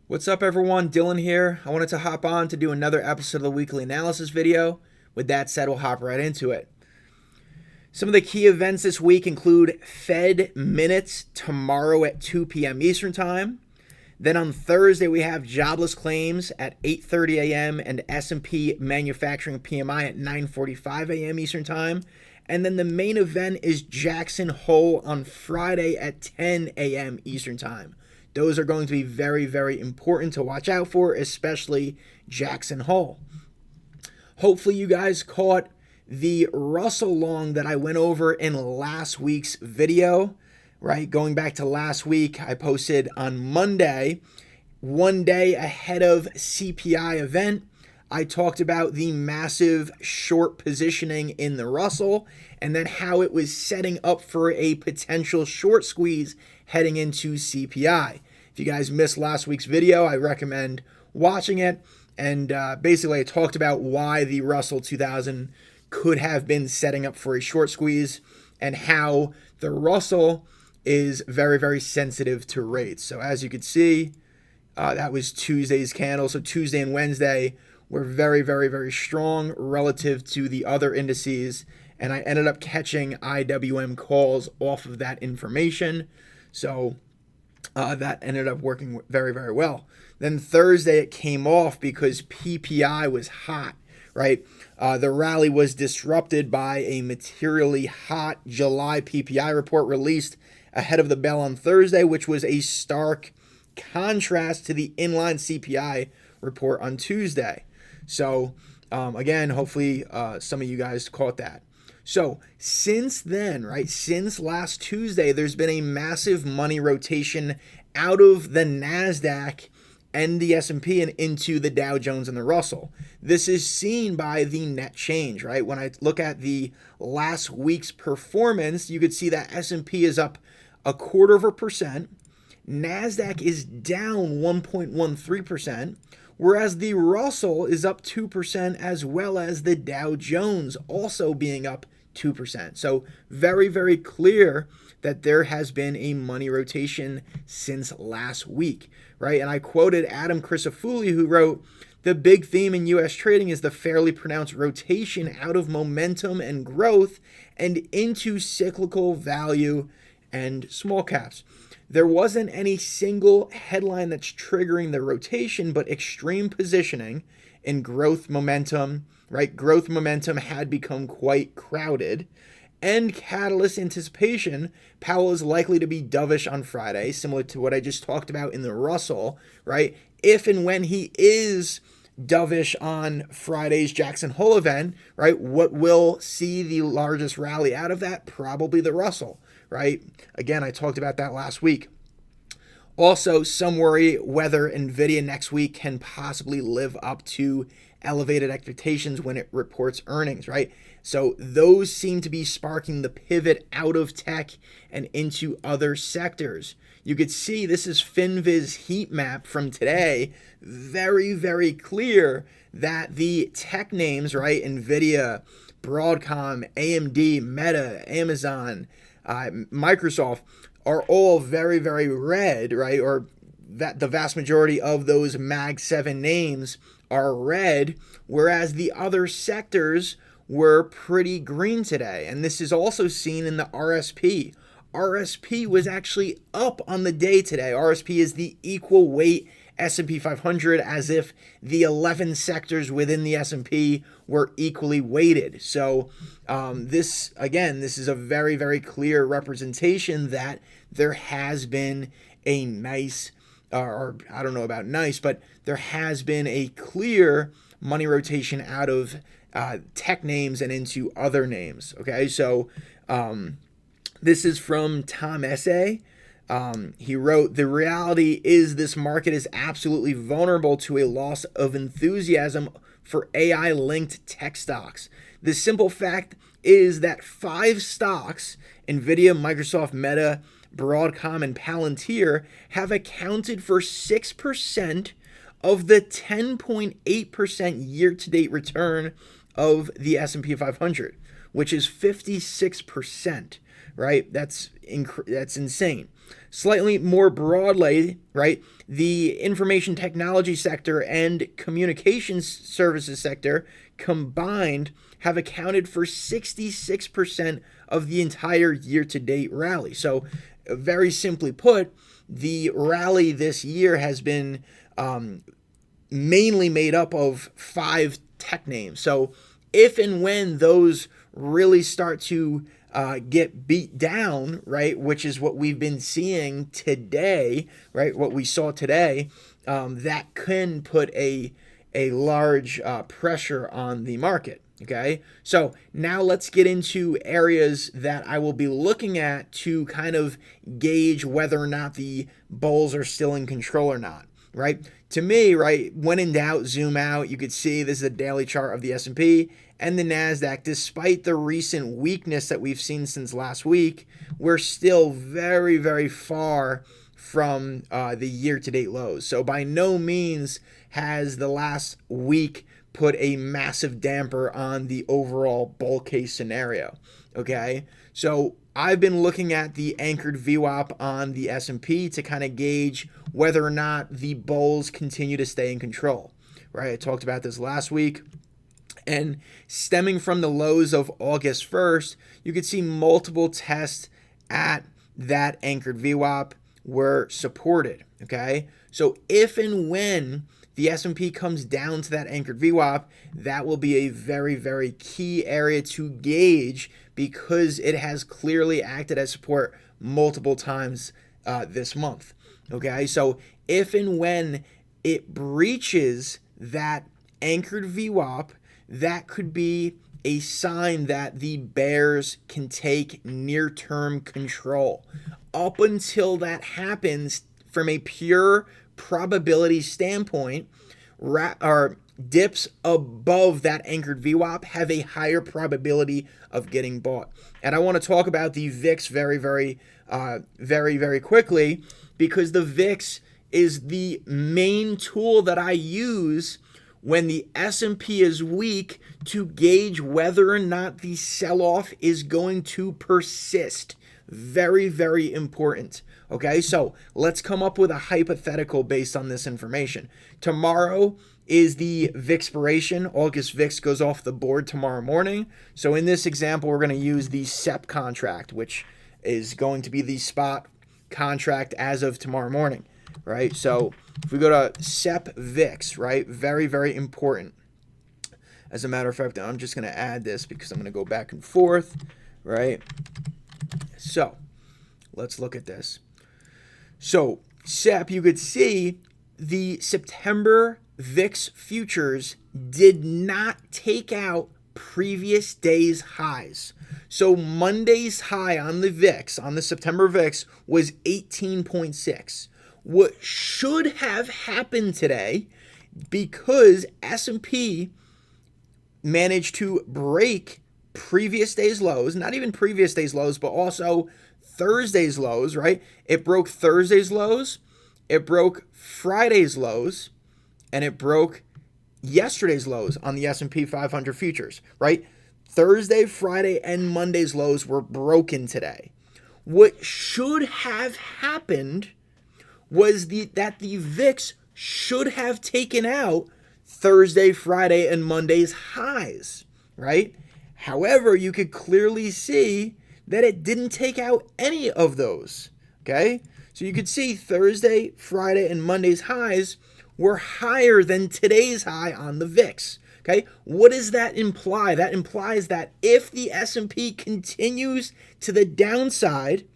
What's up, everyone? Dylan here. I wanted to hop on to do another episode of the weekly analysis video. With that said, we'll hop right into it. Some of the key events this week include Fed minutes tomorrow at 2 p.m. Eastern Time. Then on Thursday, we have jobless claims at 8:30 a.m. and S&P manufacturing PMI at 9:45 a.m. Eastern Time. And then the main event is Jackson Hole on Friday at 10 a.m. Eastern Time. Those are going to be very, very important to watch out for, especially Jackson Hole. Hopefully you guys caught the Russell long that I went over in last week's video, right? Going back to last week, I posted on Monday, one day ahead of CPI event. I talked about the massive short positioning in the Russell and then how it was setting up for a potential short squeeze heading into CPI. If you guys missed last week's video, I recommend watching it. And basically, I talked about why the Russell 2000 could have been setting up for a short squeeze and how the Russell is very, very sensitive to rates. So as you could see, that was Tuesday's candle. So Tuesday and Wednesday were very, very, very strong relative to the other indices. And I ended up catching IWM calls off of that information. So that ended up working very, very well. Then Thursday it came off because PPI was hot, right? The rally was disrupted by a materially hot July PPI report released ahead of the bell on Thursday, which was a stark contrast to the inline CPI report on Tuesday. So again, hopefully some of you guys caught that. So since then, right, since last Tuesday, there's been a massive money rotation out of the Nasdaq and the S&P and into the Dow Jones and the Russell. This is seen by the net change, right? When I look at the last week's performance, you could see that S&P is up 0.25%. Nasdaq is down 1.13%. Whereas the Russell is up 2% as well as the Dow Jones also being up 2%. So very, very clear that there has been a money rotation since last week, right? And I quoted Adam Crisafulli, who wrote, "The big theme in U.S. trading is the fairly pronounced rotation out of momentum and growth and into cyclical value and small caps." There wasn't any single headline that's triggering the rotation, but extreme positioning in growth momentum, right? Growth momentum had become quite crowded. And catalyst anticipation, Powell is likely to be dovish on Friday, similar to what I just talked about in the Russell, right? If and when he is dovish on Friday's Jackson Hole event, right, what will see the largest rally out of that? Probably the Russell, right? Again, I talked about that last week. Also, some worry whether NVIDIA next week can possibly live up to elevated expectations when it reports earnings, right? So those seem to be sparking the pivot out of tech and into other sectors. You could see this is FinViz heat map from today. Very, very clear that the tech names, right? NVIDIA, Broadcom, AMD, Meta, Amazon, Microsoft are all very, very red, right? Or that the vast majority of those Mag 7 names are red, whereas the other sectors were pretty green today. And this is also seen in the RSP. RSP was actually up on the day today. RSP is the equal weight S&P 500, as if the 11 sectors within the S&P were equally weighted. So this is a very, very clear representation that there has been a nice, or I don't know about nice, but there has been a clear money rotation out of tech names and into other names. Okay, so this is from Tom Essay. He wrote, "The reality is this market is absolutely vulnerable to a loss of enthusiasm for AI-linked tech stocks. The simple fact is that 5 stocks, NVIDIA, Microsoft, Meta, Broadcom, and Palantir, have accounted for 6% of the 10.8% year-to-date return of the S&P 500, which is 56%, right? That's insane. Slightly more broadly, right, the information technology sector and communications services sector combined have accounted for 66% of the entire year-to-date rally. So very simply put, the rally this year has been mainly made up of 5 tech names. So if and when those really start to get beat down, right, which is what we've been seeing today, right, what we saw today, that can put a large pressure on the market. Okay, so now let's get into areas that I will be looking at to kind of gauge whether or not the bulls are still in control or not, right? To me, right, when in doubt, zoom out. You could see this is a daily chart of the S&P and the Nasdaq. Despite the recent weakness that we've seen since last week, we're still very, very far from the year-to-date lows. So by no means has the last week put a massive damper on the overall bull case scenario. Okay, so I've been looking at the anchored VWAP on the S&P to kind of gauge whether or not the bulls continue to stay in control. Right, I talked about this last week. And stemming from the lows of August 1st, you could see multiple tests at that anchored VWAP were supported. Okay, so if and when the S&P comes down to that anchored VWAP, that will be a very, very key area to gauge because it has clearly acted as support multiple times this month. Okay, so if and when it breaches that anchored VWAP, that could be a sign that the bears can take near-term control. Up until that happens, from a pure probability standpoint, or dips above that anchored VWAP have a higher probability of getting bought. And I want to talk about the VIX very, very quickly, because the VIX is the main tool that I use when the S&P is weak to gauge whether or not the sell-off is going to persist. Very, very important. Okay, so let's come up with a hypothetical based on this information. Tomorrow is the VIXpiration. August VIX goes off the board tomorrow morning. So in this example, we're going to use the SEP contract, which is going to be the spot contract as of tomorrow morning, right? So if we go to SEP VIX, right, very, very important. As a matter of fact, I'm just going to add this because I'm going to go back and forth, right? So let's look at this. So SEP, you could see the September VIX futures did not take out previous day's highs. So Monday's high on the VIX, on the September VIX, was 18.6. What should have happened today, because S&P managed to break previous day's lows, not even previous day's lows, but also Thursday's lows, right? It broke Thursday's lows, it broke Friday's lows, and it broke yesterday's lows on the S&P 500 futures, right? Thursday, Friday, and Monday's lows were broken today. What should have happened was that the VIX should have taken out Thursday, Friday, and Monday's highs, right? However, you could clearly see that it didn't take out any of those, okay? So you could see Thursday, Friday, and Monday's highs were higher than today's high on the VIX, okay? What does that imply? That implies that if the S&P continues to the downside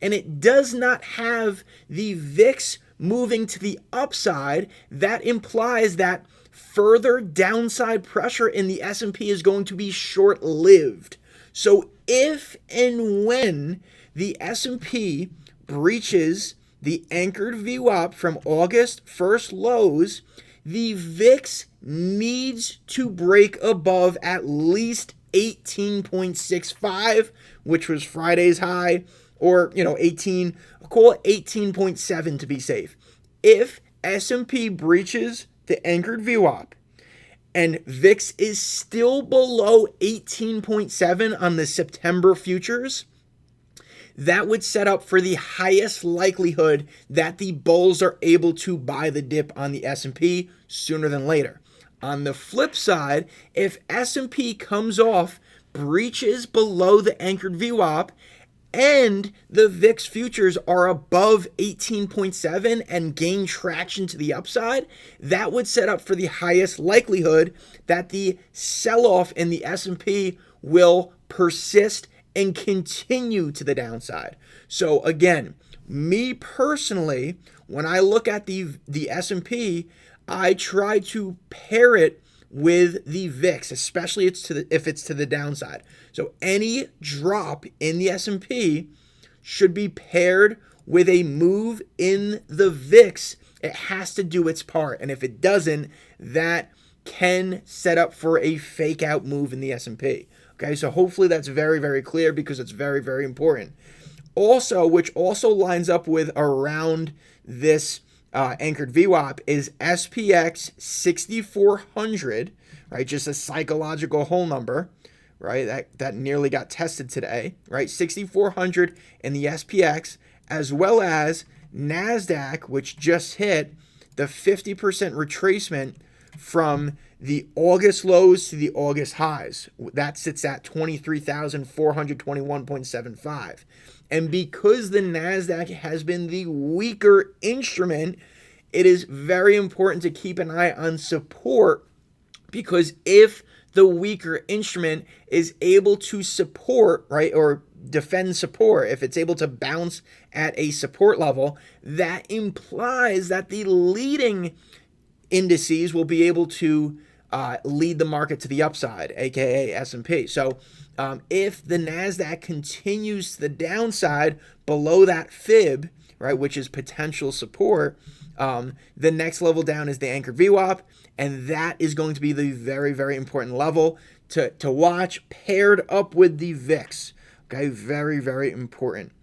and it does not have the VIX moving to the upside, that implies that further downside pressure in the S&P is going to be short-lived. So if and when the S&P breaches the anchored VWAP from August 1st lows, the VIX needs to break above at least 18.65, which was Friday's high, or, call it 18.7 to be safe. If S&P breaches the anchored VWAP and VIX is still below 18.7 on the September futures, that would set up for the highest likelihood that the bulls are able to buy the dip on the S&P sooner than later. On the flip side, if S&P comes off, breaches below the anchored VWAP, and the VIX futures are above 18.7 and gain traction to the upside, that would set up for the highest likelihood that the sell-off in the S&P will persist and continue to the downside. So again, me personally, when I look at the S&P, I try to pair it with the VIX, especially if it's to the downside. So any drop in the S&P should be paired with a move in the VIX. It has to do its part, and if it doesn't, that can set up for a fake out move in the S&P. Okay, so hopefully that's very, very clear because it's very, very important. Also, which also lines up with around this anchored VWAP, is SPX 6400, right? Just a psychological whole number, right? That nearly got tested today, right? 6400 in the SPX, as well as Nasdaq, which just hit the 50% retracement from the August lows to the August highs. That sits at 23,421.75. And because the Nasdaq has been the weaker instrument, it is very important to keep an eye on support, because if the weaker instrument is able to support, right, or defend support, if it's able to bounce at a support level, that implies that the leading indices will be able to lead the market to the upside, aka S&P. So if the Nasdaq continues to the downside below that fib, right, which is potential support, the next level down is the anchored VWAP, and that is going to be the very, very important level to watch, paired up with the VIX. Okay, very, very important.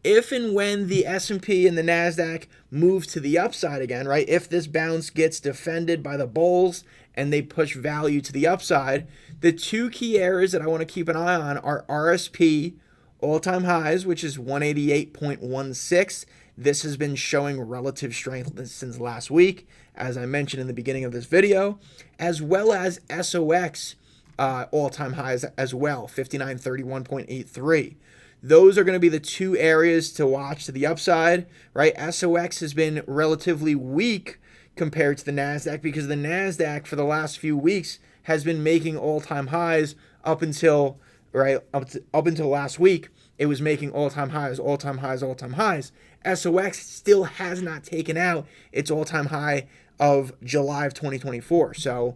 If and when the S&P and the Nasdaq move to the upside again, right, if this bounce gets defended by the bulls and they push value to the upside, the two key areas that I want to keep an eye on are RSP all-time highs, which is 188.16. This has been showing relative strength since last week, as I mentioned in the beginning of this video, as well as SOX all-time highs as well, 5931.83. Those are going to be the two areas to watch to the upside, right? SOX has been relatively weak compared to the Nasdaq because the Nasdaq for the last few weeks has been making all-time highs up until last week. It was making all-time highs, all-time highs, all-time highs. SOX still has not taken out its all-time high of July of 2024. So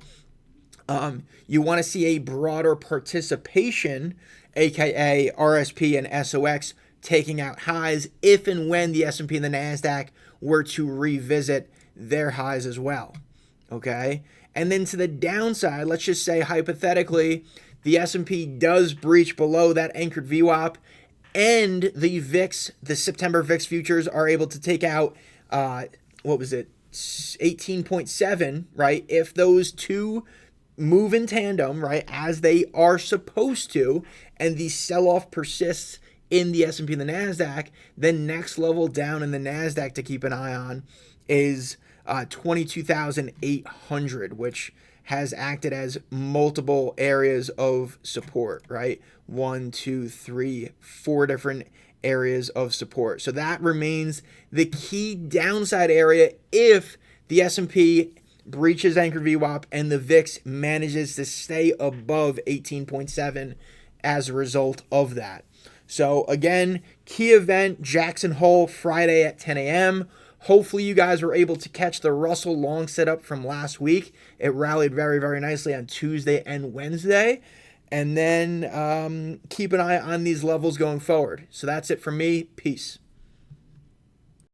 you want to see a broader participation, aka RSP and SOX, taking out highs if and when the S&P and the Nasdaq were to revisit their highs as well. Okay, and then to the downside, let's just say hypothetically the S&P does breach below that anchored VWAP, and the VIX, the September VIX futures, are able to take out 18.7, right? If those two move in tandem, right, as they are supposed to, and the sell-off persists in the S&P and the Nasdaq, then next level down in the Nasdaq to keep an eye on is 22,800, which has acted as multiple areas of support, right? 1, 2, 3, 4 different areas of support. So that remains the key downside area if the S&P breaches anchored VWAP and the VIX manages to stay above 18.7 as a result of that. So again, key event, Jackson Hole, Friday at 10 a.m. Hopefully you guys were able to catch the Russell long setup from last week. It rallied very, very nicely on Tuesday and Wednesday. And then keep an eye on these levels going forward. So that's it for me. Peace.